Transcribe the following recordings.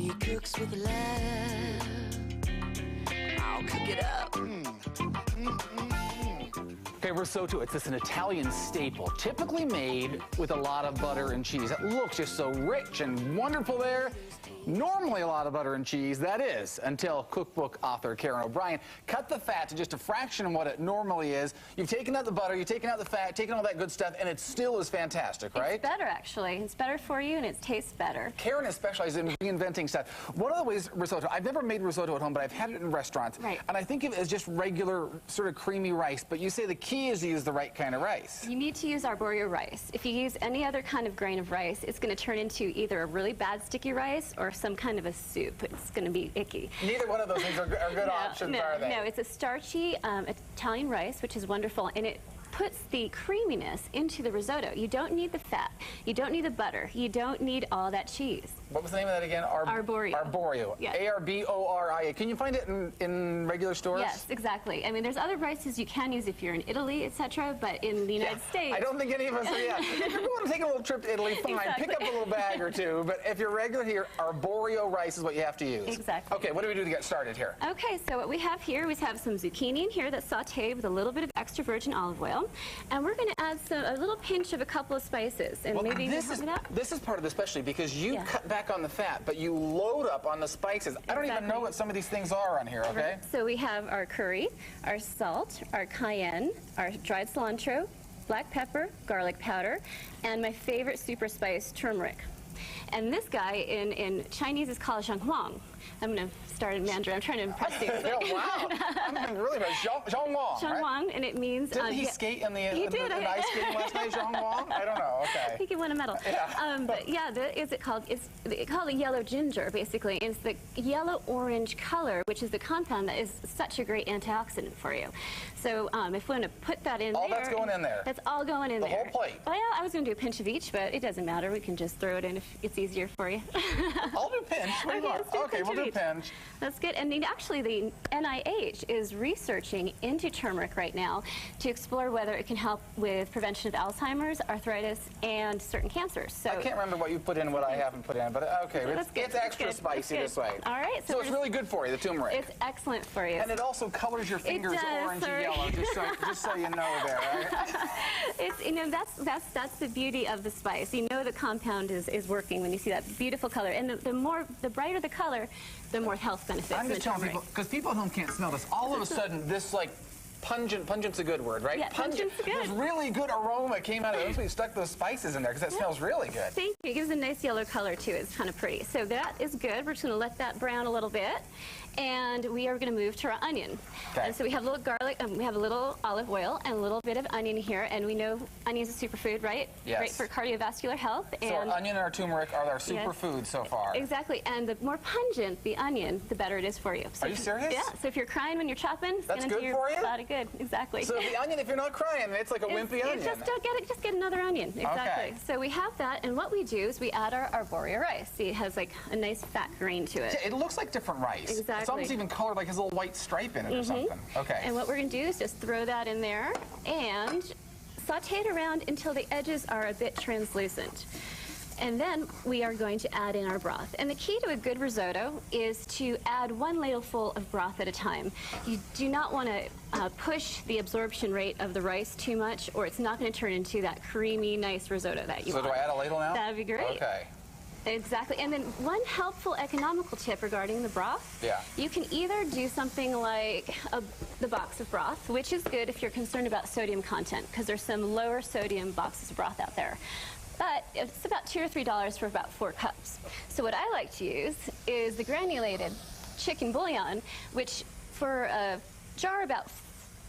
He cooks with love. I'll cook it up. Okay, risotto, it's an Italian staple, typically made with a lot of butter and cheese. It looks just so rich and wonderful there. Normally a lot of butter and cheese, that is, until cookbook author Karen O'Brien cut the fat to just a fraction of what it normally is. You've taken out the butter, you've taken out the fat, taken all that good stuff, and it still is fantastic, right? It's better, actually. It's better for you, and it tastes better. Karen has specialized in reinventing stuff. One of the ways risotto, I've never made risotto at home, but I've had it in restaurants. Right. And I think of it as just regular sort of creamy rice, but you say the key is to use the right kind of rice. You need to use arborio rice. If you use any other kind of grain of rice, it's going to turn into either a really bad sticky rice or some kind of a soup. It's going to be icky. Neither one of those things are good options, are they? No, it's a starchy Italian rice, which is wonderful, and it puts the creaminess into the risotto. You don't need the fat. You don't need the butter. You don't need all that cheese. What was the name of that again? Arborio. Arborio. Yes. A-R-B-O-R-I-A. Can you find it in regular stores? Yes, exactly. I mean, there's other rices you can use if you're in Italy, etc., but in the United States... I don't think any of us are yet. If you're going to take a little trip to Italy, fine. Exactly. Pick up a little bag or two. But if you're regular here, arborio rice is what you have to use. Exactly. Okay, what do we do to get started here? Okay, so what we have here, we have some zucchini in here that's sauteed with a little bit of extra virgin olive oil. And we're going to add a little pinch of a couple of spices. And maybe this is part of the specialty because you cut back on the fat, but you load up on the spices. I don't even know what some of these things are on here, okay? Right. So we have our curry, our salt, our cayenne, our dried cilantro, black pepper, garlic powder, and my favorite super spice, turmeric. And this guy in Chinese is called zhanghuang. I'm going to start in Mandarin. I'm trying to impress you. Wow. I'm really bad. Zhang Wang, Zhang Wang, and it means... Didn't he skate in the ice skating last night, Zhang Wang? I don't know. Okay. I think he won a medal. Yeah. But yeah, it's called a yellow ginger, basically. It's the yellow-orange color, which is the compound that is such a great antioxidant for you. So if we're going to put that in all that's going in there? That's all going in there. The whole plate? Well, I was going to do a pinch of each, but it doesn't matter. We can just throw it in if it's easier for you. I'll do pinch. Okay, we'll do pinch. That's good. And actually, the NIH is researching into turmeric right now to explore whether it can help with prevention of Alzheimer's, arthritis, and certain cancers. So I can't remember what you put in and what I haven't put in, but okay, it's extra spicy this way. All right. So it's really good for you, the turmeric. It's excellent for you. And it also colors your fingers orange and yellow, just so you know there, right? That's the beauty of the spice. You know the compound is working when you see that beautiful color. And the brighter the color, the more health benefits. I'm just telling people, because people at home can't smell this, all of a sudden this pungent's a good word, right? Yeah, pungent's good. There's really good aroma came out of it. We stuck those spices in there because that smells really good. Thank you. It gives a nice yellow color too. It's kind of pretty. So that is good. We're just going to let that brown a little bit. And we are going to move to our onion. Okay. And so we have a little garlic, we have a little olive oil, and a little bit of onion here. And we know onion is a superfood, right? Yes. Great for cardiovascular health. So our onion and our turmeric are our superfoods so far. Exactly. And the more pungent the onion, the better it is for you. So are you serious? Yeah. So if you're crying when you're chopping, it's that's going to do for you? A lot of good. Exactly. So the onion, if you're not crying, it's like a wimpy onion. Just get another onion. Exactly. Okay. So we have that, and what we do is we add our arborio rice. See, it has like a nice fat grain to it. It looks like different rice. Exactly. It's almost even colored like a little white stripe in it or something. Okay. And what we're going to do is just throw that in there and saute it around until the edges are a bit translucent. And then we are going to add in our broth. And the key to a good risotto is to add 1 ladleful of broth at a time. You do not want to push the absorption rate of the rice too much, or it's not going to turn into that creamy, nice risotto that you want. So do I add a ladle now? That would be great. Okay. Exactly. And then one helpful economical tip regarding the broth. Yeah. You can either do something like the box of broth, which is good if you're concerned about sodium content, because there's some lower sodium boxes of broth out there. But it's about $2 or $3 for about 4 cups. So what I like to use is the granulated chicken bouillon, which for a jar about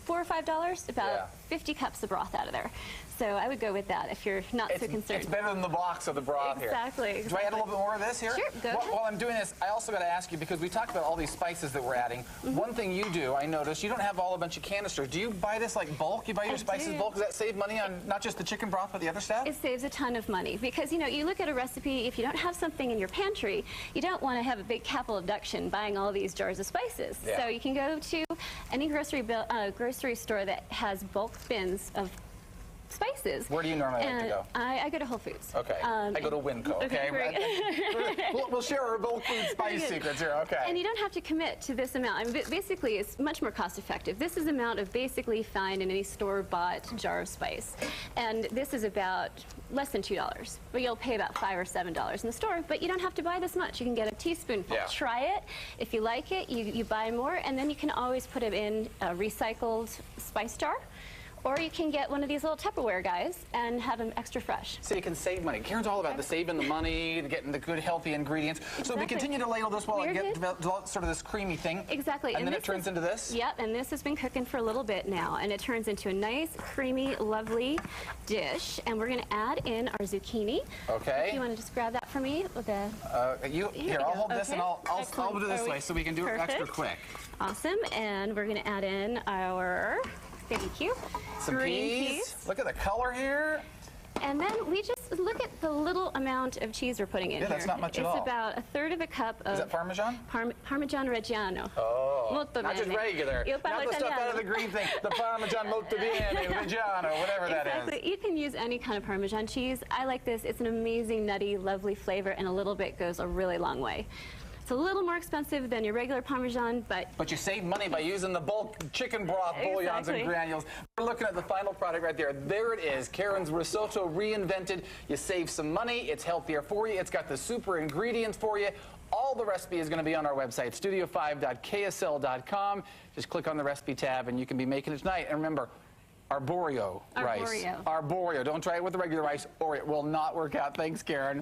$4 or $5, about 50 cups of broth out of there. So I would go with that if you're not so concerned. It's better than the box of the broth here. Exactly. Do I add a little bit more of this here? Sure, go ahead. While I'm doing this, I also got to ask you, because we talked about all these spices that we're adding. One thing you do, I noticed, you don't have all a bunch of canisters. Do you buy this like bulk? You buy your spices bulk? Does that save money on not just the chicken broth, but the other stuff? It saves a ton of money because, you know, you look at a recipe, if you don't have something in your pantry, you don't want to have a big capital deduction buying all these jars of spices. Yeah. So you can go to any grocery store that has bulk bins of spices. Where do you normally like to And go? I go to Whole Foods. Okay. I go to Winco, okay? We'll share our bulk food spice secrets here, okay. And you don't have to commit to this amount. I mean, basically, it's much more cost effective. This is the amount of basically find in any store-bought jar of spice. And this is about less than $2. But you'll pay about $5 or $7 in the store, but you don't have to buy this much. You can get a teaspoonful. Yeah. Try it. If you like it, you buy more, and then you can always put it in a recycled spice jar. Or you can get one of these little Tupperware guys and have them extra fresh. So you can save money. Karen's all about the saving the money, getting the good, healthy ingredients. So we continue to ladle this while it gets sort of this creamy thing. Exactly. And then it turns into this? Yep, and this has been cooking for a little bit now, and it turns into a nice, creamy, lovely dish. And we're going to add in our zucchini. Okay. If you want to just grab that for me with a... Here, I'll hold this and I'll do it this way so we can do it extra quick. Awesome. And we're going to add in our... Thank you. Some green peas. Look at the color here. And then we just look at the little amount of cheese we're putting in here. Yeah, that's not much at all. It's about a third of a cup of... Is that Parmesan? Parmigiano Reggiano. Oh, Molto not just bene. regular. Io parlo Not the stuff out of italiano. the green thing. The Parmesan molto bene, Reggiano, whatever that is. Exactly. You can use any kind of Parmesan cheese. I like this. It's an amazing, nutty, lovely flavor, and a little bit goes a really long way. It's a little more expensive than your regular Parmesan, but you save money by using the bulk chicken broth, bouillons, and granules. We're looking at the final product right there. There it is, Karen's Risotto Reinvented. You save some money. It's healthier for you. It's got the super ingredients for you. All the recipe is going to be on our website, studio5.ksl.com. Just click on the recipe tab, and you can be making it tonight. And remember, arborio rice. Arborio. Arborio. Don't try it with the regular rice, or it will not work out. Thanks, Karen.